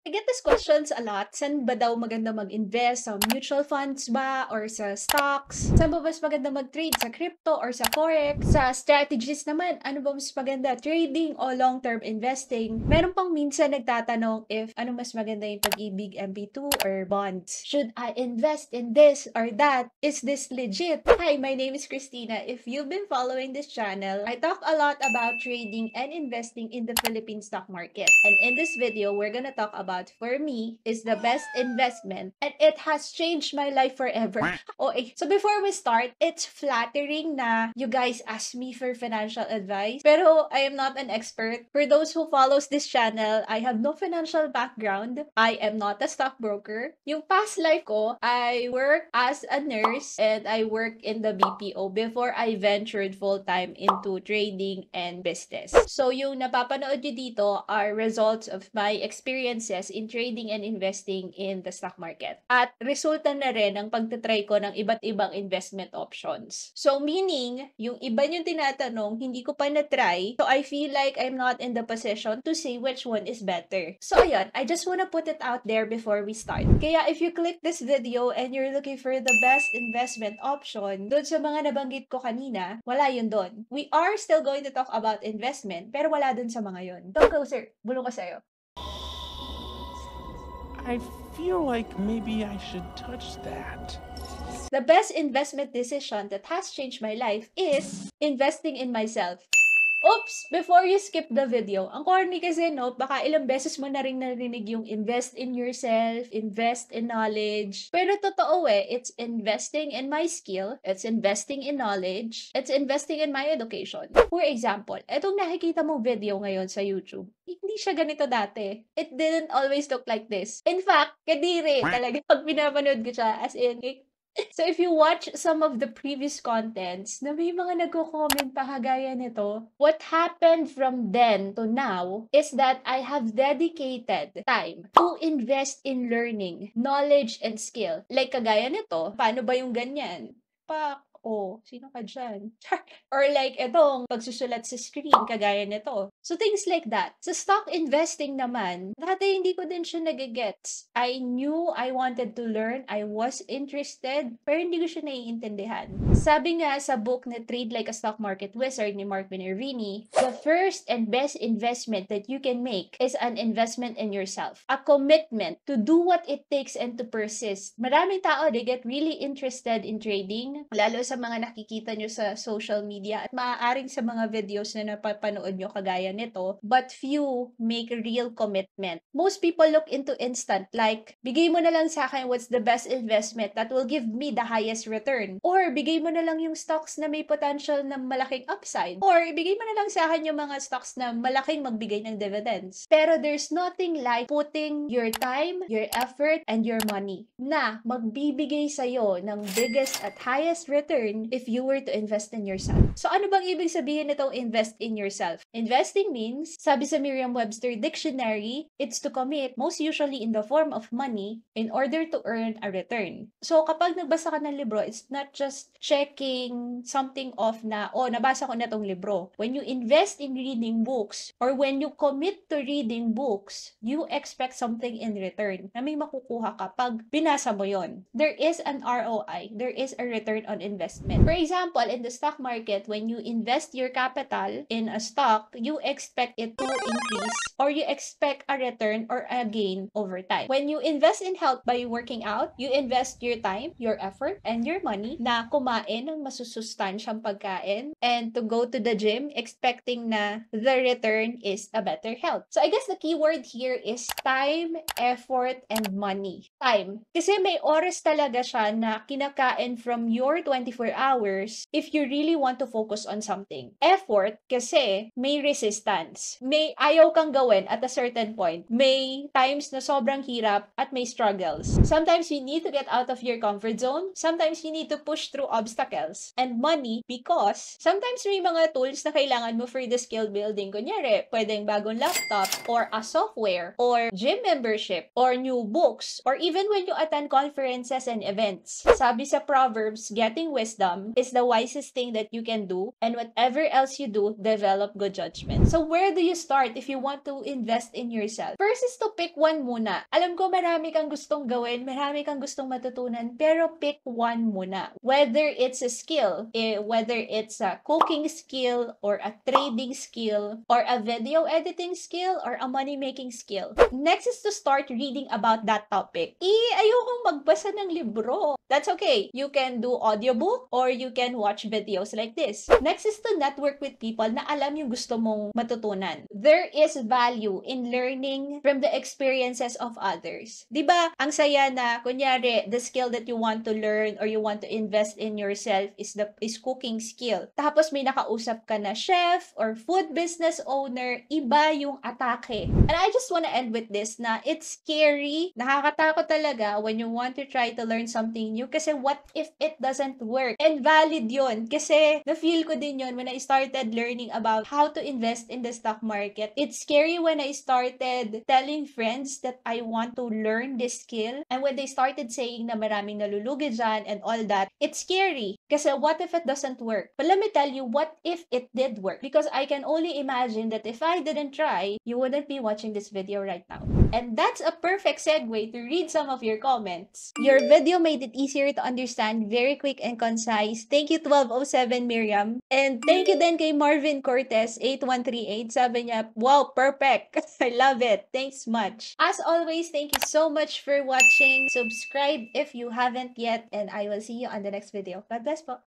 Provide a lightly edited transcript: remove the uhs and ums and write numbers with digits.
I get these questions a lot. Saan ba daw maganda mag-invest? Sa mutual funds ba? Or sa stocks? Saan ba mas maganda mag-trade? Sa crypto or sa forex? Sa strategies naman, ano ba mas maganda? Trading o long-term investing? Meron pang minsan nagtatanong if ano mas maganda yung Pag-ibig MP2 or bonds. Should I invest in this or that? Is this legit? Hi, my name is Christina. If you've been following this channel, I talk a lot about trading and investing in the Philippine stock market. And in this video, we're gonna talk about, for me, is the best investment and it has changed my life forever. Okay, so before we start, it's flattering na you guys ask me for financial advice, pero I am not an expert. For those who follows this channel, I have no financial background. I am not a stockbroker. Yung past life ko, I work as a nurse and I work in the BPO before I ventured full-time into trading and business. So yung napapanood nyo dito are results of my experiences in trading and investing in the stock market. At resulta na rin ng pagtatry ko ng iba't ibang investment options. So meaning, yung iba yung tinatanong, hindi ko pa na-try. So I feel like I'm not in the position to say which one is better. So ayun, I just wanna put it out there before we start. Kaya if you click this video and you're looking for the best investment option, doon sa mga nabanggit ko kanina, wala yun doon. We are still going to talk about investment, pero wala doon sa mga yun. Come closer. Bulong ko sa'yo. I feel like maybe I should touch that. The best investment decision that has changed my life is investing in myself. Oops! Before you skip the video, ang corny kasi, no, baka ilang beses mo na rin narinig yung invest in yourself, invest in knowledge. Pero totoo it's investing in my skill, it's investing in knowledge, it's investing in my education. For example, etong nakikita mong video ngayon sa YouTube, hindi siya ganito dati. It didn't always look like this. In fact, kadiri talaga pag pinapanood ko siya, as in, so if you watch some of the previous contents, na may mga nagko-comment pa kagaya nito, what happened from then to now is that I have dedicated time to invest in learning, knowledge, and skill. Like kagaya nito, paano ba yung ganyan? Sino ka dyan? Or like etong pagsusulat sa screen, kagaya nito. So things like that. Sa stock investing naman, dati hindi ko din siya nagigets. I knew I wanted to learn, I was interested, pero hindi ko siya naiintindihan. Sabi nga sa book na Trade Like a Stock Market Wizard ni Mark Minervini, the first and best investment that you can make is an investment in yourself. A commitment to do what it takes and to persist. Maraming tao, they get really interested in trading, lalo sa mga nakikita nyo sa social media at maaaring sa mga videos na napapanood nyo kagaya nito, but few make real commitment. Most people look into instant, like, bigay mo na lang sa akin what's the best investment that will give me the highest return. Or, bigay mo na lang yung stocks na may potential na malaking upside. Or, ibigay mo na lang sa akin yung mga stocks na malaking magbigay ng dividends. Pero there's nothing like putting your time, your effort, and your money na magbibigay sa'yo ng biggest at highest return if you were to invest in yourself. So ano bang ibig sabihin nitong invest in yourself? Investing means, sabi sa Merriam-Webster Dictionary, it's to commit, most usually in the form of money, in order to earn a return. So kapag nagbasa ka ng libro, it's not just checking something off na, nabasa ko na tong libro. When you invest in reading books, or when you commit to reading books, you expect something in return na may makukuha ka pag binasa mo yon. There is an ROI. There is a return on investment. For example, in the stock market, when you invest your capital in a stock, you expect it to increase or you expect a return or a gain over time. When you invest in health by working out, you invest your time, your effort, and your money na kumain ng masusustansyang pagkain and to go to the gym expecting na the return is a better health. So I guess the key word here is time, effort, and money. Time. Kasi may oras talaga siya na kinakain from your 24 hours if you really want to focus on something. Effort, kasi may resistance. May ayaw kang gawin at a certain point. May times na sobrang hirap at may struggles. Sometimes you need to get out of your comfort zone. Sometimes you need to push through obstacles. And money, because sometimes may mga tools na kailangan mo for the skill building. Kunyari, pwedeng bagong laptop or a software or gym membership or new books or even when you attend conferences and events. Sabi sa Proverbs, getting wisdom wisdom is the wisest thing that you can do, and whatever else you do, develop good judgment. So where do you start if you want to invest in yourself? First is to pick one muna. Alam ko marami kang gustong gawin, marami kang gustong matutunan, pero pick one muna. Whether it's a skill, whether it's a cooking skill, or a trading skill, or a video editing skill, or a money-making skill. Next is to start reading about that topic. Ayokong magbasa ng libro. That's okay. You can do audiobook or you can watch videos like this. Next is to network with people na alam yung gusto mong matutunan. There is value in learning from the experiences of others. Diba, ang saya na, kunyari, the skill that you want to learn or you want to invest in yourself is cooking skill. Tapos may nakausap ka na chef or food business owner, iba yung atake. And I just wanna end with this na it's scary, nakakatakot talaga when you want to try to learn something new kasi what if it doesn't work? And valid yun kasi na-feel ko din yun when I started learning about how to invest in the stock market. It's scary when I started telling friends that I want to learn this skill, and when they started saying na maraming nalulugi dyan and all that, it's scary kasi what if it doesn't work? But let me tell you, what if it did work? Because I can only imagine that if I didn't try, you wouldn't be watching this video right now. And that's a perfect segue to read some of your comments. Your video made it easier to understand, very quick and concise. Thank you 1207 Miriam. And thank you din kay Marvin Cortez 8138. Sabi niya, wow, perfect. I love it. Thanks much. As always, thank you so much for watching. Subscribe if you haven't yet, and I will see you on the next video. God bless po.